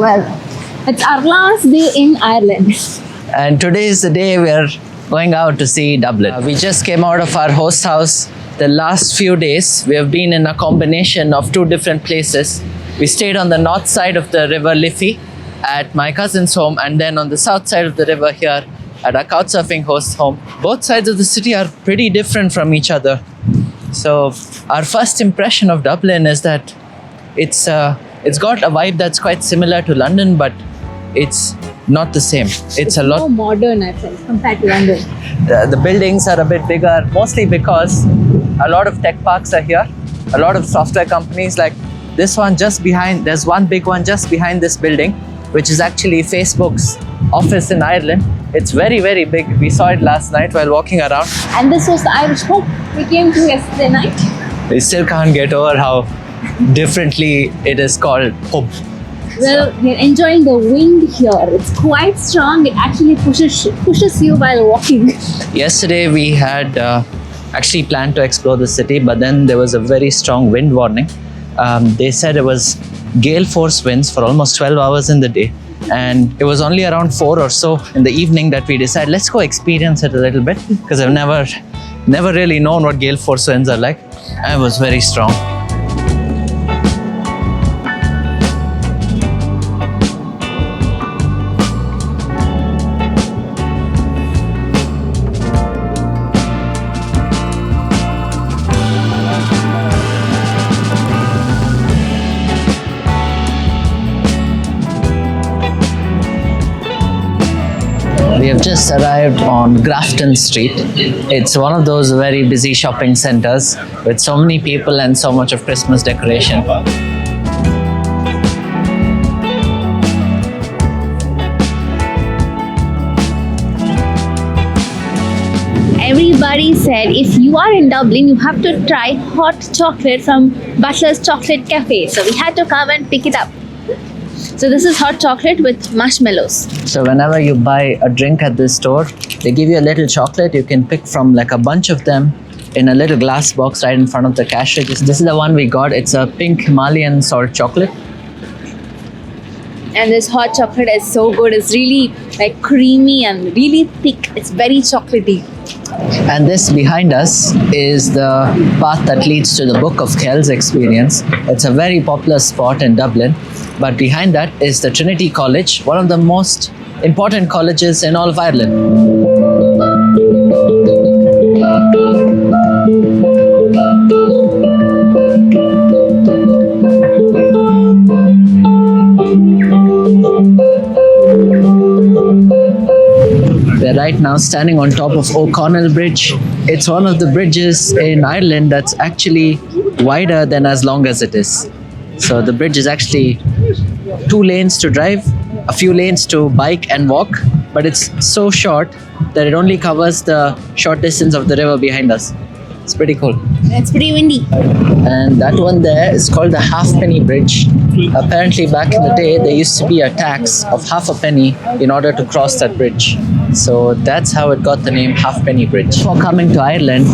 Well, it's our last day in Ireland. And today is the day we're going out to see Dublin. We just came out of our host house. The last few days, we have been in a combination of two different places. We stayed on the north side of the River Liffey at my cousin's home, and then on the south side of the river here at our couchsurfing host's home. Both sides of the city are pretty different from each other. So our first impression of Dublin is that it's got a vibe that's quite similar to London, but it's not the same. It's a lot more modern, I felt, compared to London. The buildings are a bit bigger, mostly because a lot of tech parks are here. A lot of software companies, like this one just behind, there's one big one just behind this building, which is actually Facebook's office in Ireland. It's very, very big. We saw it last night while walking around. And this was the Irish pub we came to yesterday night. We still can't get over how differently it is called pub. Well, we're enjoying the wind here. It's quite strong. It actually pushes you while walking. Yesterday we had actually planned to explore the city, but then there was a very strong wind warning. They said it was gale force winds for almost 12 hours in the day, and it was only around 4 or so in the evening that we decided let's go experience it a little bit, because I've never really known what gale force winds are like, and it was very strong. We have just arrived on Grafton Street. It's one of those very busy shopping centers with so many people and so much of Christmas decoration. Everybody said if you are in Dublin, you have to try hot chocolate from Butlers Chocolate Café. So we had to come and pick it up. So this is hot chocolate with marshmallows. So whenever you buy a drink at this store, they give you a little chocolate. You can pick from like a bunch of them in a little glass box right in front of the cash register. This is the one we got. It's a pink Himalayan salt chocolate. And this hot chocolate is so good. It's really like creamy and really thick. It's very chocolatey. And this behind us is the path that leads to the Book of Kells experience. It's a very popular spot in Dublin. But behind that is the Trinity College, one of the most important colleges in all of Ireland. We're right now standing on top of O'Connell Bridge. It's one of the bridges in Ireland that's actually wider than as long as it is. So the bridge is actually 2 lanes to drive, a few lanes to bike and walk, but it's so short that it only covers the short distance of the river behind us. It's pretty cool. It's pretty windy. And that one there is called the Halfpenny Bridge. Apparently back in the day, there used to be a tax of half a penny in order to cross that bridge. So that's how it got the name Halfpenny Bridge. Before coming to Ireland,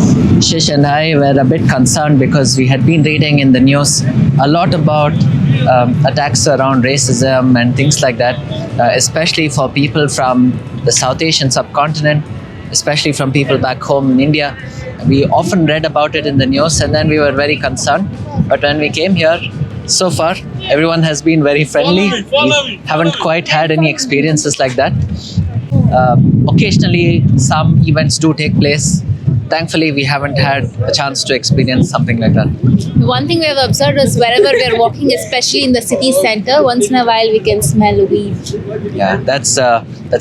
Shish and I were a bit concerned because we had been reading in the news a lot about attacks around racism and things like that, especially for people from the South Asian subcontinent, especially from people back home in India. We often read about it in the news, and then we were very concerned. But when we came here, so far, everyone has been very friendly. We haven't quite had any experiences like that. Occasionally, some events do take place. Thankfully, we haven't had a chance to experience something like that. One thing we have observed is wherever we're walking, especially in the city center, once in a while we can smell weed. Yeah, that's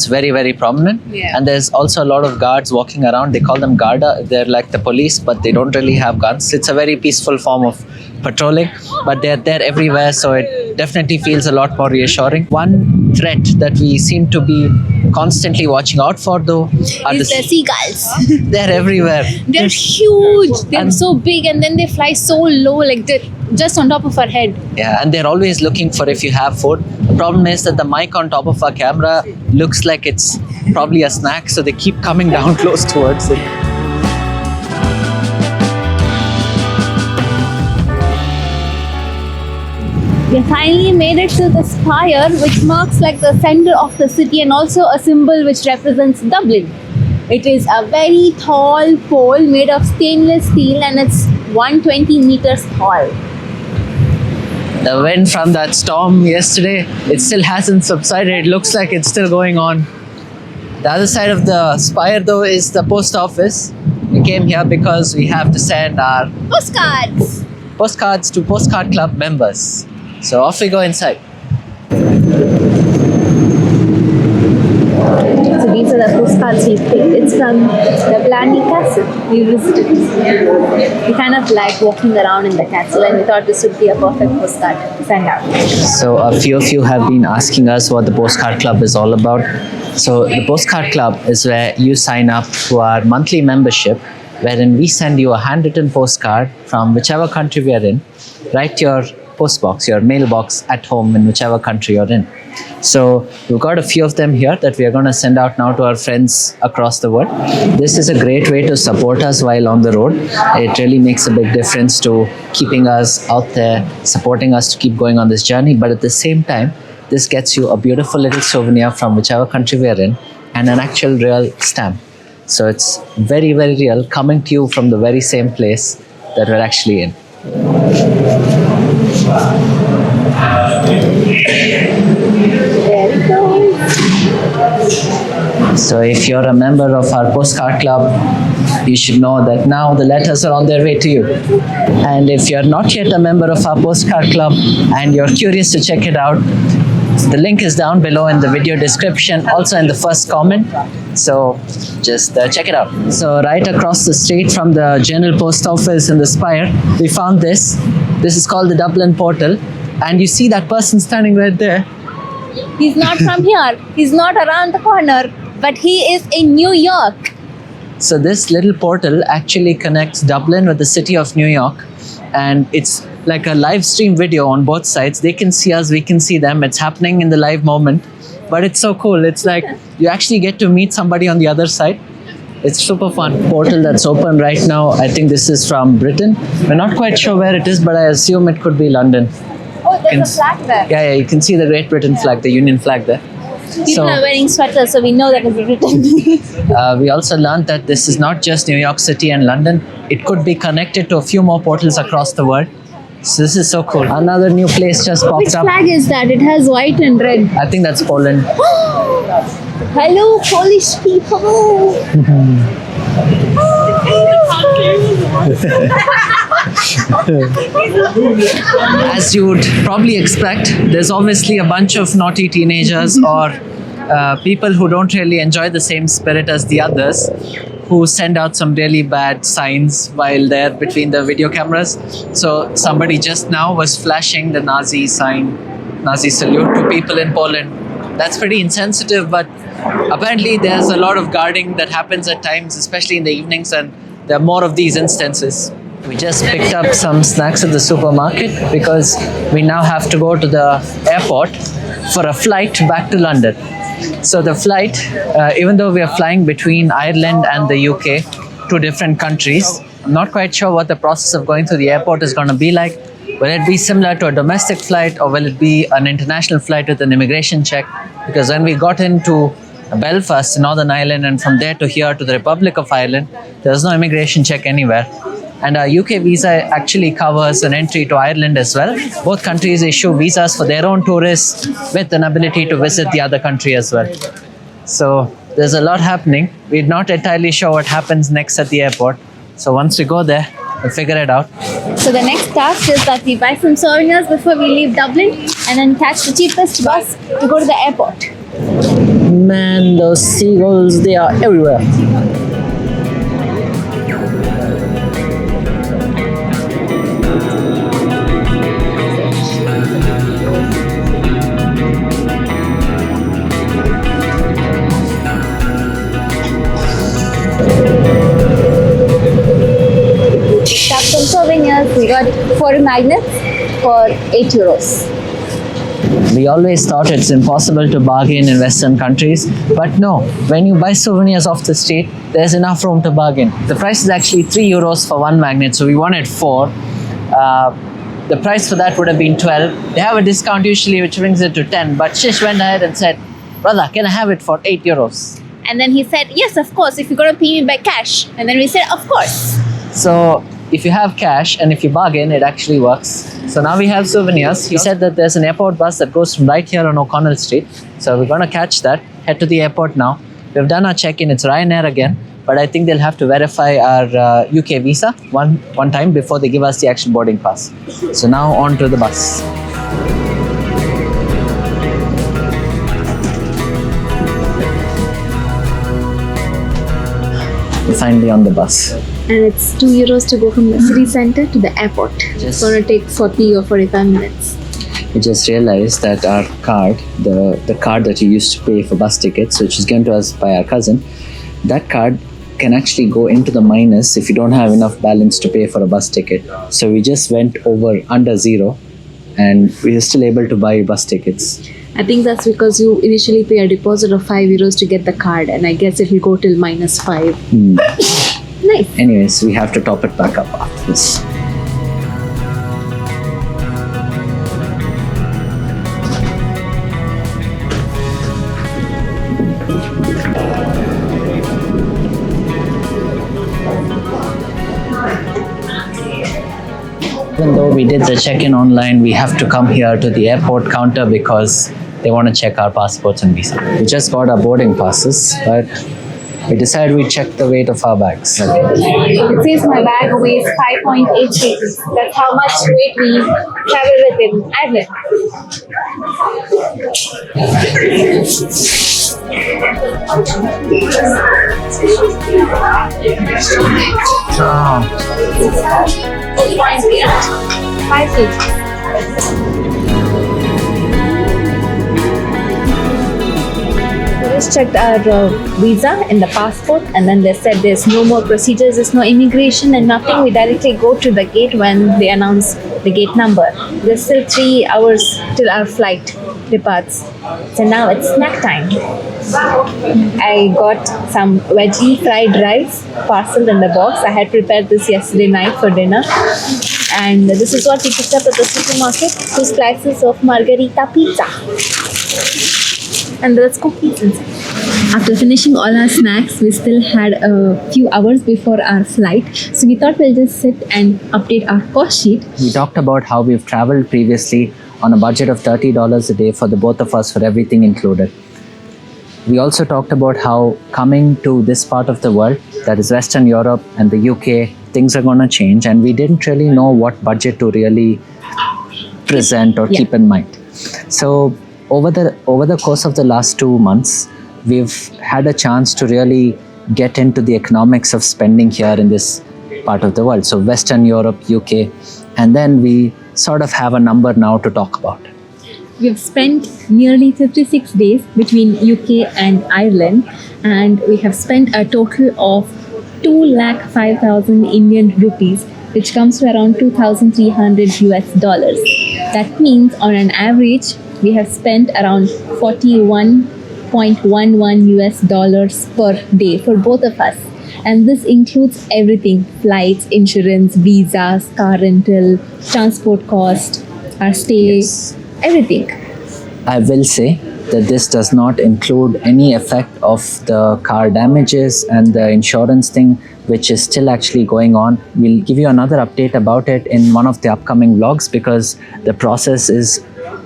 very, very prominent. Yeah. And there's also a lot of guards walking around. They call them Garda. They're like the police, but they don't really have guns. It's a very peaceful form of patrolling, but they're there everywhere, so it definitely feels a lot more reassuring. One threat that we seem to be constantly watching out for, though, are the seagulls. They're everywhere. They're huge. They're so big, and then they fly so low, like they're just on top of our head. Yeah, and they're always looking for if you have food. The problem is that the mic on top of our camera looks like it's probably a snack, so they keep coming down close towards it. We finally made it to the Spire, which marks like the center of the city and also a symbol which represents Dublin. It is a very tall pole made of stainless steel and it's 120 meters tall. The wind from that storm yesterday, it still hasn't subsided. It looks like it's still going on. The other side of the Spire though is the post office. We came here because we have to send our postcards to Postcard Club members. So off we go inside. So these are the postcards we picked. It's from the Blarney Castle we visited. We kind of like walking around in the castle and we thought this would be a perfect postcard to send out. So a few of you have been asking us what the Postcard Club is all about. So the Postcard Club is where you sign up to our monthly membership, wherein we send you a handwritten postcard from whichever country we are in, right to your postbox, your mailbox at home in whichever country you're in. So we've got a few of them here that we are going to send out now to our friends across the world. This is a great way to support us while on the road. It really makes a big difference to keeping us out there, supporting us to keep going on this journey. But at the same time, this gets you a beautiful little souvenir from whichever country we are in and an actual real stamp. So it's very, very real, coming to you from the very same place that we're actually in. There it goes. So if you're a member of our Postcard Club, you should know that now the letters are on their way to you. And if you're not yet a member of our Postcard Club and you're curious to check it out, the link is down below in the video description, also in the first comment. So just check it out. So right across the street from the General Post Office in the Spire, we found this. This is called the Dublin Portal. And you see that person standing right there. He's not from here. He's not around the corner, but he is in New York. So this little portal actually connects Dublin with the city of New York. And it's like a live stream video on both sides. They can see us, we can see them. It's happening in the live moment. But it's so cool. It's like you actually get to meet somebody on the other side. It's super fun. Portal that's open right now. I think this is from Britain. We're not quite sure where it is, but I assume it could be London. Oh, there's a flag there. Yeah, you can see the Great Britain flag, the Union flag there. People are wearing sweaters, so we know that it's Britain. We also learned that this is not just New York City and London. It could be connected to a few more portals across the world. So this is so cool. Another new place just popped Which up. flag is that? It has white and red. I think that's Poland. Hello, Polish people. As you would probably expect, there's obviously a bunch of naughty teenagers or people who don't really enjoy the same spirit as the others, who send out some really bad signs while they're between the video cameras. So somebody just now was flashing the Nazi sign, Nazi salute to people in Poland. That's pretty insensitive, but apparently there's a lot of guarding that happens at times, especially in the evenings, and there are more of these instances. We just picked up some snacks at the supermarket because we now have to go to the airport for a flight back to London. So the flight, even though we are flying between Ireland and the UK, two different countries, I'm not quite sure what the process of going through the airport is going to be like. Will it be similar to a domestic flight or will it be an international flight with an immigration check? Because when we got into Belfast, Northern Ireland, and from there to here to the Republic of Ireland, there's no immigration check anywhere. And our UK visa actually covers an entry to Ireland as well. Both countries issue visas for their own tourists with an ability to visit the other country as well. So there's a lot happening. We're not entirely sure what happens next at the airport. So once we go there, we'll figure it out. So the next task is that we buy some souvenirs before we leave Dublin and then catch the cheapest bus to go to the airport. Man, those seagulls, they are everywhere. Got some souvenirs. We got 4 magnets for €8. We always thought it's impossible to bargain in Western countries, but no, when you buy souvenirs off the street, there's enough room to bargain. The price is actually €3 for one magnet, so we wanted 4. The price for that would have been 12. They have a discount usually which brings it to 10. But Shish went ahead and said, brother, can I have it for 8 euros? And then he said, yes, of course, if you're going to pay me by cash. And then we said, of course. So if you have cash and if you bargain, it actually works. So now we have Souvenirs. He said that there's an airport bus that goes from right here on O'Connell Street. So we're going to catch that, head to the airport now. We've done our check-in. It's Ryanair again. But I think they'll have to verify our UK visa one time before they give us the actual boarding pass. So now on to the bus. We're finally on the bus. And it's 2 euros to go from the city centre to the airport. It's going to take 40 or 45 minutes. We just realized that our card, the card that you used to pay for bus tickets, which is given to us by our cousin, that card can actually go into the minus if you don't have enough balance to pay for a bus ticket. So we just went under zero and we are still able to buy bus tickets. I think that's because you initially pay a deposit of 5 euros to get the card, and I guess it will go till -5. Nice. Anyways, we have to top it back up after this. Even though we did the check-in online, we have to come here to the airport counter because they want to check our passports and visa. We just got our boarding passes, but we decided we'd check the weight of our bags. It says my bag weighs 5.8 kgs. That's how much weight we travel with in Ireland. Oh. 5 kgs. We just checked our visa and the passport, and then they said there's no more procedures, there's no immigration and nothing. We directly go to the gate when they announce the gate number. There's still 3 hours till our flight departs. So now it's snack time. I got some veggie fried rice parcel in the box. I had prepared this yesterday night for dinner. And this is what we picked up at the supermarket. 2 slices of margherita pizza. And there's cookies inside. After finishing all our snacks, we still had a few hours before our flight. So we thought we'll just sit and update our cost sheet. We talked about how we've traveled previously on a budget of $30 a day for the both of us, for everything included. We also talked about how coming to this part of the world, that is Western Europe and the UK, things are going to change, and we didn't really know what budget to really present or keep in mind. So over the course of the last 2 months, we've had a chance to really get into the economics of spending here in this part of the world. So Western Europe, UK, and then we sort of have a number now to talk about. We've spent nearly 56 days between UK and Ireland, and we have spent a total of 2,05,000 Indian rupees, which comes to around 2,300 US dollars. That means on an average, we have spent around 41.11 US dollars per day for both of us. And this includes everything: flights, insurance, visas, car rental, transport cost, our stay, everything. I will say that this does not include any effect of the car damages and the insurance thing, which is still actually going on. We'll give you another update about it in one of the upcoming vlogs, because the process is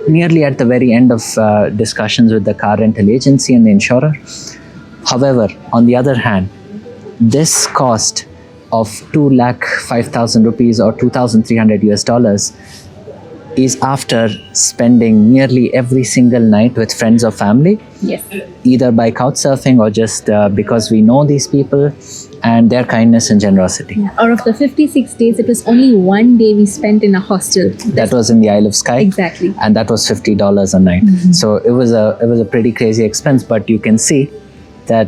nearly at the very end of discussions with the car rental agency and the insurer. However, on the other hand, this cost of 2,05,000 rupees or 2,300 US dollars is after spending nearly every single night with friends or family. Yes. Either by couch surfing or just because we know these people and their kindness and generosity. Yeah. Out of the 56 days, it was only 1 day we spent in a hostel. That was in the Isle of Skye. Exactly. And that was $50 a night. So it was a pretty crazy expense, but you can see that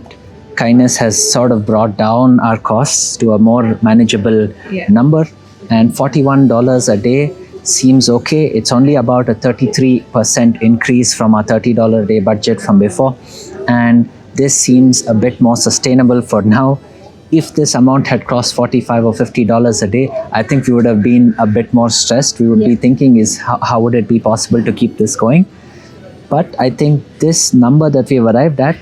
kindness has sort of brought down our costs to a more manageable number, and $41 a day seems okay. It's only about a 33% increase from our $30 a day budget from before, and this seems a bit more sustainable for now, if this amount had crossed $45 or $50 a day, I think we would have been a bit more stressed. We would be thinking, is how would it be possible to keep this going? But I think this number that we've arrived at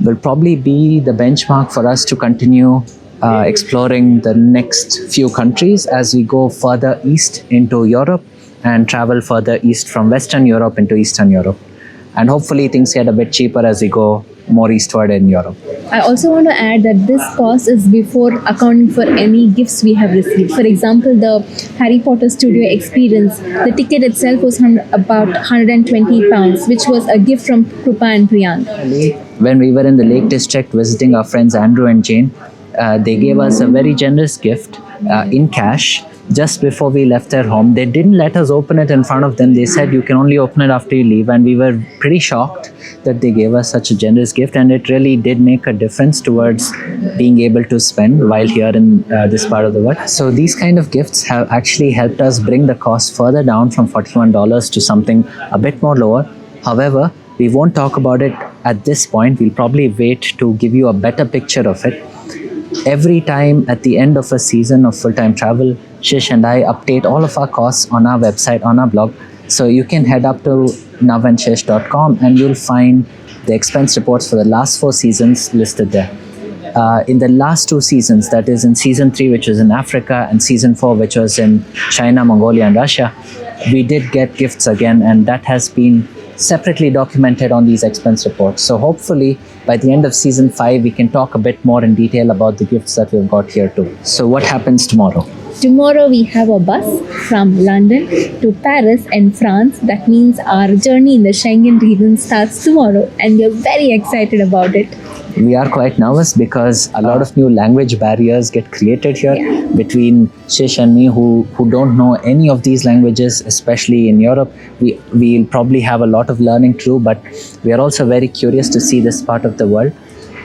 will probably be the benchmark for us to continue exploring the next few countries as we go further east into Europe and travel further east from Western Europe into Eastern Europe. And hopefully things get a bit cheaper as we go more eastward in Europe. I also want to add that this cost is before accounting for any gifts we have received. For example, the Harry Potter studio experience, the ticket itself was about £120, which was a gift from Krupa and Priyank. When we were in the Lake District visiting our friends Andrew and Jane, they gave us a very generous gift in cash just before we left their home. They didn't let us open it in front of them. They said you can only open it after you leave, and we were pretty shocked that they gave us such a generous gift, and it really did make a difference towards being able to spend while here in this part of the world. So these kind of gifts have actually helped us bring the cost further down from $41 to something a bit more lower. However, we won't talk about it at this point. We'll probably wait to give you a better picture of it. Every time at the end of a season of full-time travel, Shish and I update all of our costs on our website, on our blog. So you can head up to navandshish.com and you'll find the expense reports for the last 4 seasons listed there. In the last 2 seasons, that is in season 3, which was in Africa, and season 4, which was in China, Mongolia, and Russia, we did get gifts again, and that has been separately documented on these expense reports. So hopefully by the end of season 5, we can talk a bit more in detail about the gifts that we've got here too. So what happens tomorrow? Tomorrow we have a bus from London to Paris and France. That means our journey in the Schengen region starts tomorrow, and we're very excited about it. We are quite nervous because a lot of new language barriers get created here between Shish and me who don't know any of these languages, especially in Europe. We'll probably have a lot of learning to do, but we are also very curious to see this part of the world.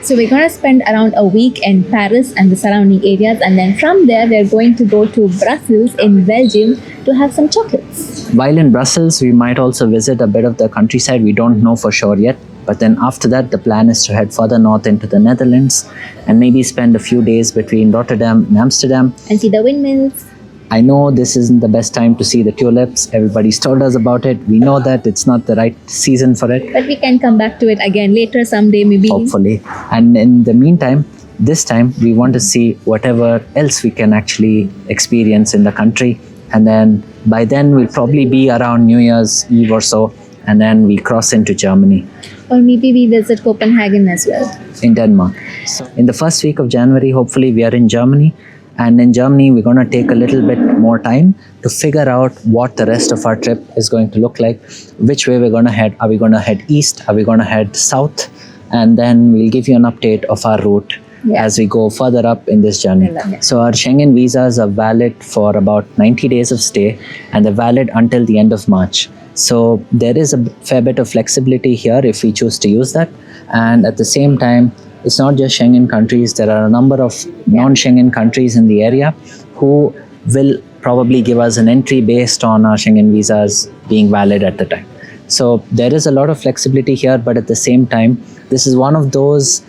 So we're going to spend around a week in Paris and the surrounding areas, and then from there we're going to go to Brussels in Belgium to have some chocolates. While in Brussels, we might also visit a bit of the countryside. We don't know for sure yet. But then after that, the plan is to head further north into the Netherlands and maybe spend a few days between Rotterdam and Amsterdam. And see the windmills. I know this isn't the best time to see the tulips. Everybody's told us about it. We know that it's not the right season for it. But we can come back to it again later someday maybe. Hopefully. And in the meantime, this time we want to see whatever else we can actually experience in the country. And then by then we'll probably be around New Year's Eve or so. And then we cross into Germany. Or maybe we visit Copenhagen as well. In Denmark. So in the first week of January, hopefully we are in Germany. And in Germany, we're going to take a little bit more time to figure out what the rest of our trip is going to look like, which way we're going to head. Are we going to head east? Are we going to head south? And then we'll give you an update of our route as we go further up in this journey. So our Schengen visas are valid for about 90 days of stay, and they're valid until the end of March. So there is a fair bit of flexibility here if we choose to use that. And at the same time, it's not just Schengen countries. There are a number of non-Schengen countries in the area who will probably give us an entry based on our Schengen visas being valid at the time. So there is a lot of flexibility here, but at the same time, this is one of those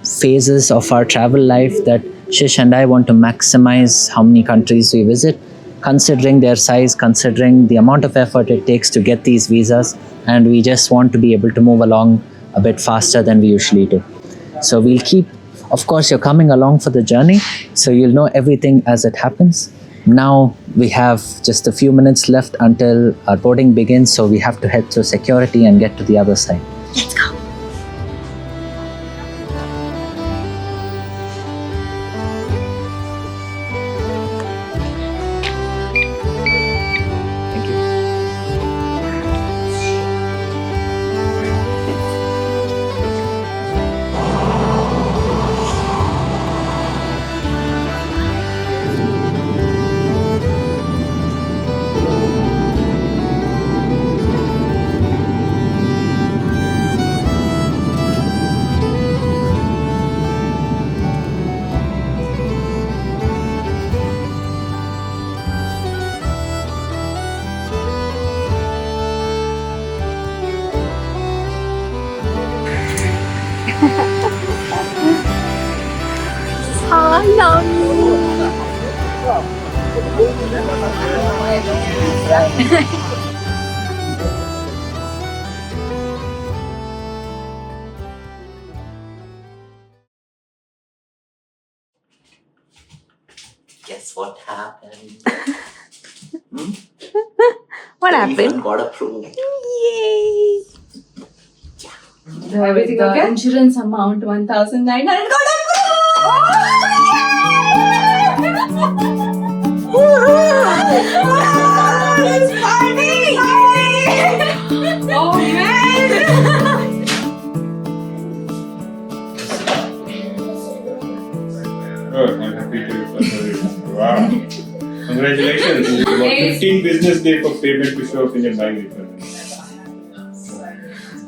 phases of our travel life that Shish and I want to maximize how many countries we visit, considering their size, considering the amount of effort it takes to get these visas, and we just want to be able to move along a bit faster than we usually do. So we'll keep, of course, you're coming along for the journey, so you'll know everything as it happens. Now we have just a few minutes left until our boarding begins, so we have to head through security and get to the other side. Let's go. Thank you. Guess what happened? What The happened? refund got approved. Yay! Everything the okay? insurance amount 1,900 got approved! It's party! Oh man! Oh, I'm happy to refer it. Wow. Congratulations. It's about 15 business day for payment to show up in your bank return.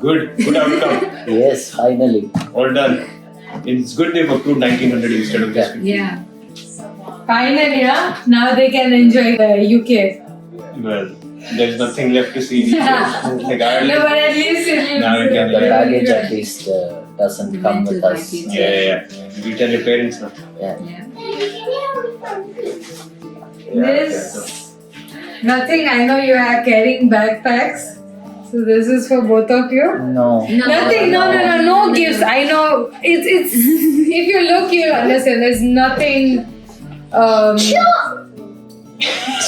Good outcome. Yes, finally. All done. It's good they've approved 1900 instead of just 15. Yeah. Finally, huh? Now they can enjoy the UK. Well, there's nothing left to see. Like No, Ireland. but at least Now it can The be. baggage at least doesn't come with us. Yeah. You tell your parents now. Yeah. This nothing. I know you are carrying backpacks. So this is for both of you. No. Nothing. No gifts. I know. It's. If you look, you'll understand. There's nothing.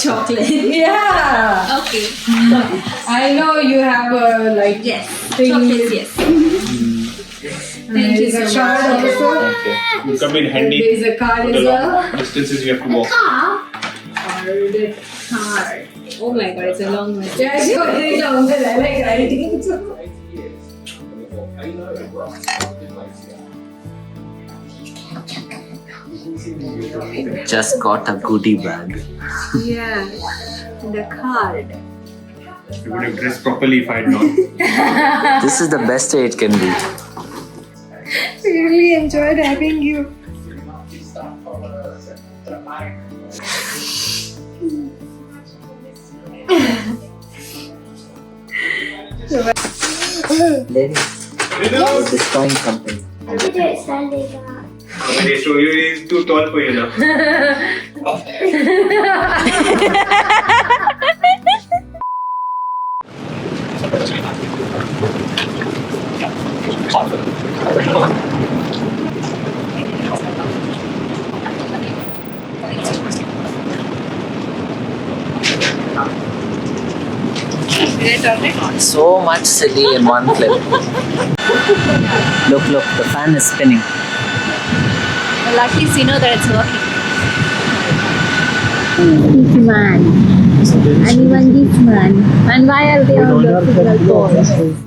Chocolate. Yeah. Okay. I know you have a like Yes. thing. Chocolates, yes. Thank you There's so a card much. also. Thank you. You come in handy There's a card for as the well. long distances you have to walk. Card. Oh my god, it's a long one. Yeah, it's very long. I like writing. Just got a goodie bag. Yeah. The card. You would have dressed properly if I had known. This is the best way it can be. Really enjoyed having you. Lady, Yes. destroying something. Okay, so he's too tall for you now. So much silly in one clip. Look, the fan is spinning. Well, at least you know that it's working. This man. Anyone this man. And why are they on the signal post?